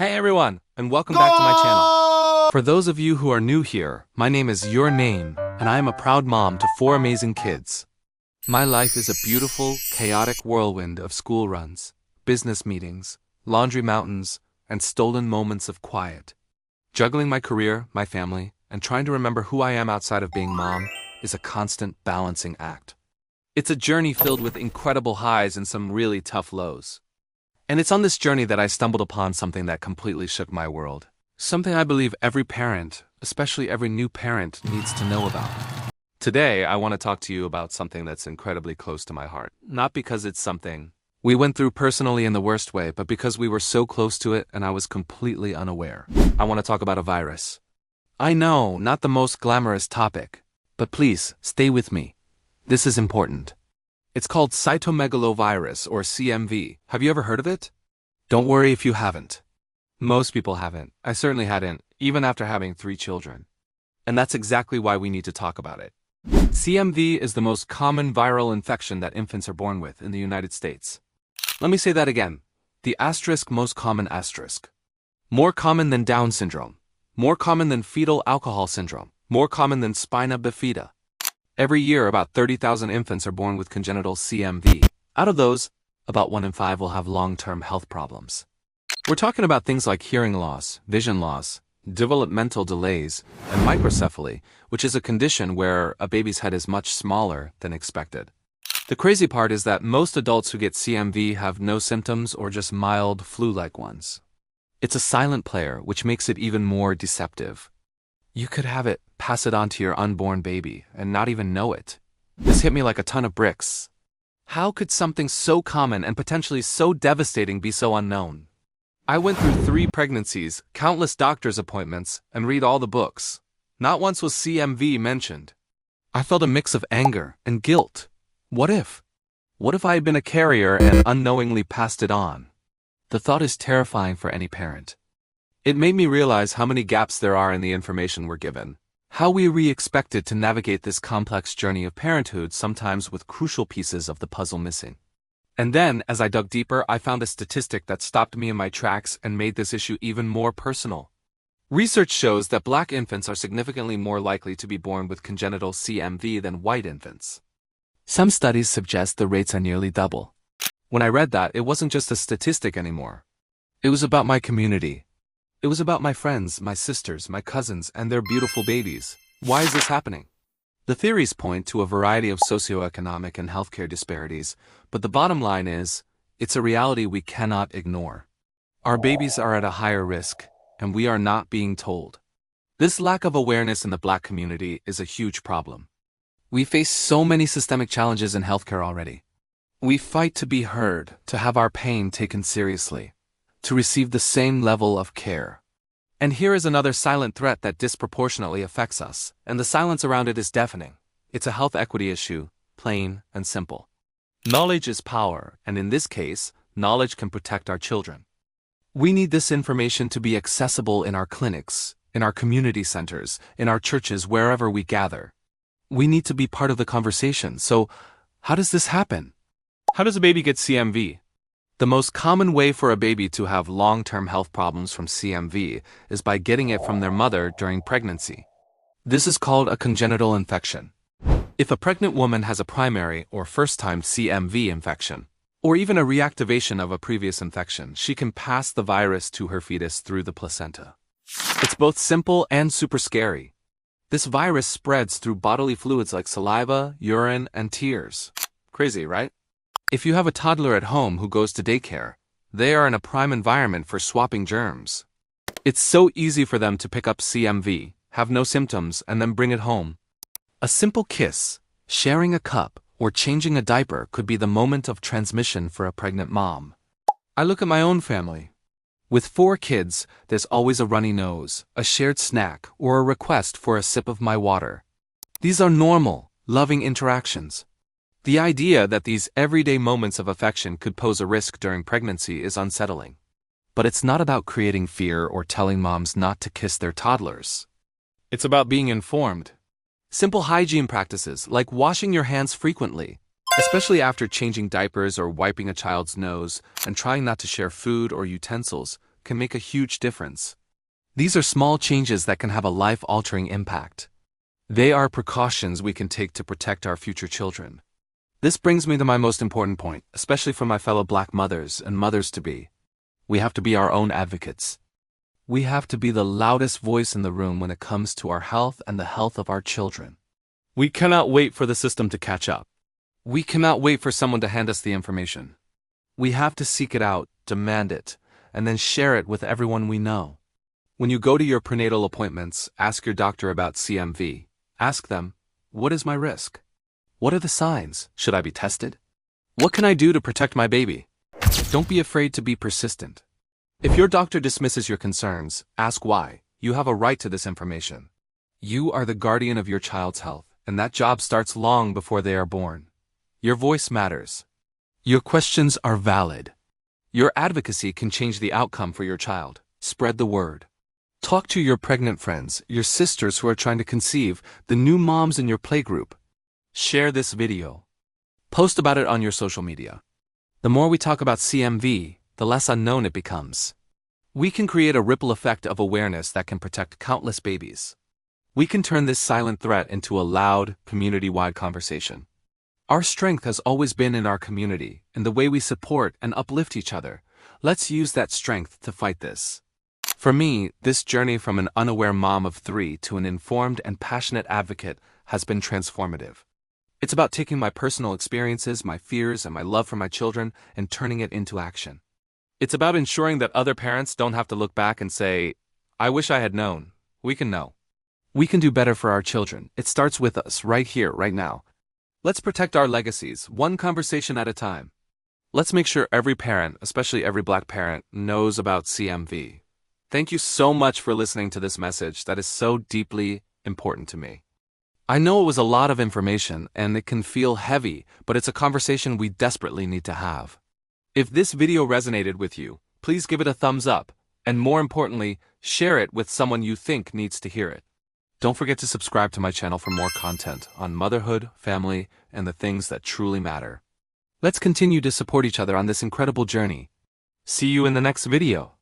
Hey everyone, and welcome back to my channel. For those of you who are new here, my name is Your Name, and I am a proud mom to 4 amazing kids. My life is a beautiful, chaotic whirlwind of school runs, business meetings, laundry mountains, and stolen moments of quiet. Juggling my career, my family, and trying to remember who I am outside of being mom is a constant balancing act. It's a journey filled with incredible highs and some really tough lows. And it's on this journey that I stumbled upon something that completely shook my world. Something I believe every parent, especially every new parent, needs to know about. Today, I want to talk to you about something that's incredibly close to my heart. Not because it's something we went through personally in the worst way, but because we were so close to it and I was completely unaware. I want to talk about a virus. I know, not the most glamorous topic, but please, stay with me. This is important. It's called cytomegalovirus, or CMV. Have you ever heard of it? Don't worry if you haven't. Most people haven't. I certainly hadn't, even after having 3 children. And that's exactly why we need to talk about it. CMV is the most common viral infection that infants are born with in the United States. Let me say that again. The asterisk most common asterisk. More common than Down syndrome. More common than fetal alcohol syndrome. More common than spina bifida. Every year, about 30,000 infants are born with congenital CMV. Out of those, about 1 in 5 will have long-term health problems. We're talking about things like hearing loss, vision loss, developmental delays, and microcephaly, which is a condition where a baby's head is much smaller than expected. The crazy part is that most adults who get CMV have no symptoms or just mild flu-like ones. It's a silent player, which makes it even more deceptive. You could have it, pass it on to your unborn baby, and not even know it. This hit me like a ton of bricks. How could something so common and potentially so devastating be so unknown? I went through 3 pregnancies, countless doctor's appointments, and read all the books. Not once was CMV mentioned. I felt a mix of anger and guilt. What if? What if I had been a carrier and unknowingly passed it on? The thought is terrifying for any parent. It made me realize how many gaps there are in the information we're given. How we are expected to navigate this complex journey of parenthood, sometimes with crucial pieces of the puzzle missing. And then, as I dug deeper, I found a statistic that stopped me in my tracks and made this issue even more personal. Research shows that Black infants are significantly more likely to be born with congenital CMV than white infants. Some studies suggest the rates are nearly double. When I read that, it wasn't just a statistic anymore. It was about my community. It was about my friends, my sisters, my cousins, and their beautiful babies. Why is this happening? The theories point to a variety of socioeconomic and healthcare disparities, but the bottom line is, it's a reality we cannot ignore. Our babies are at a higher risk, and we are not being told. This lack of awareness in the Black community is a huge problem. We face so many systemic challenges in healthcare already. We fight to be heard, to have our pain taken seriously, to receive the same level of care. And here is another silent threat that disproportionately affects us, and the silence around it is deafening. It's a health equity issue, plain and simple. Knowledge is power, and in this case, knowledge can protect our children. We need this information to be accessible in our clinics, in our community centers, in our churches, wherever we gather. We need to be part of the conversation. So, how does this happen? How does a baby get CMV? The most common way for a baby to have long-term health problems from CMV is by getting it from their mother during pregnancy. This is called a congenital infection. If a pregnant woman has a primary or first-time CMV infection, or even a reactivation of a previous infection, she can pass the virus to her fetus through the placenta. It's both simple and super scary. This virus spreads through bodily fluids like saliva, urine, and tears. Crazy, right? If you have a toddler at home who goes to daycare, they are in a prime environment for swapping germs. It's so easy for them to pick up CMV, have no symptoms, and then bring it home. A simple kiss, sharing a cup, or changing a diaper could be the moment of transmission for a pregnant mom. I look at my own family. With 4 kids, there's always a runny nose, a shared snack, or a request for a sip of my water. These are normal, loving interactions. The idea that these everyday moments of affection could pose a risk during pregnancy is unsettling. But it's not about creating fear or telling moms not to kiss their toddlers. It's about being informed. Simple hygiene practices like washing your hands frequently, especially after changing diapers or wiping a child's nose, and trying not to share food or utensils, can make a huge difference. These are small changes that can have a life-altering impact. They are precautions we can take to protect our future children. This brings me to my most important point, especially for my fellow Black mothers and mothers-to-be. We have to be our own advocates. We have to be the loudest voice in the room when it comes to our health and the health of our children. We cannot wait for the system to catch up. We cannot wait for someone to hand us the information. We have to seek it out, demand it, and then share it with everyone we know. When you go to your prenatal appointments, ask your doctor about CMV. Ask them, what is my risk? What are the signs? Should I be tested? What can I do to protect my baby? Don't be afraid to be persistent. If your doctor dismisses your concerns, ask why. You have a right to this information. You are the guardian of your child's health, and that job starts long before they are born. Your voice matters. Your questions are valid. Your advocacy can change the outcome for your child. Spread the word. Talk to your pregnant friends, your sisters who are trying to conceive, the new moms in your playgroup. Share this video. Post about it on your social media. The more we talk about CMV, the less unknown it becomes. We can create a ripple effect of awareness that can protect countless babies. We can turn this silent threat into a loud, community-wide conversation. Our strength has always been in our community, in the way we support and uplift each other. Let's use that strength to fight this. For me, this journey from an unaware mom of 3 to an informed and passionate advocate has been transformative. It's about taking my personal experiences, my fears, and my love for my children and turning it into action. It's about ensuring that other parents don't have to look back and say, I wish I had known. We can know. We can do better for our children. It starts with us, right here, right now. Let's protect our legacies, one conversation at a time. Let's make sure every parent, especially every Black parent, knows about CMV. Thank you so much for listening to this message that is so deeply important to me. I know it was a lot of information and it can feel heavy, but it's a conversation we desperately need to have. If this video resonated with you, please give it a thumbs up, and more importantly, share it with someone you think needs to hear it. Don't forget to subscribe to my channel for more content on motherhood, family, and the things that truly matter. Let's continue to support each other on this incredible journey. See you in the next video.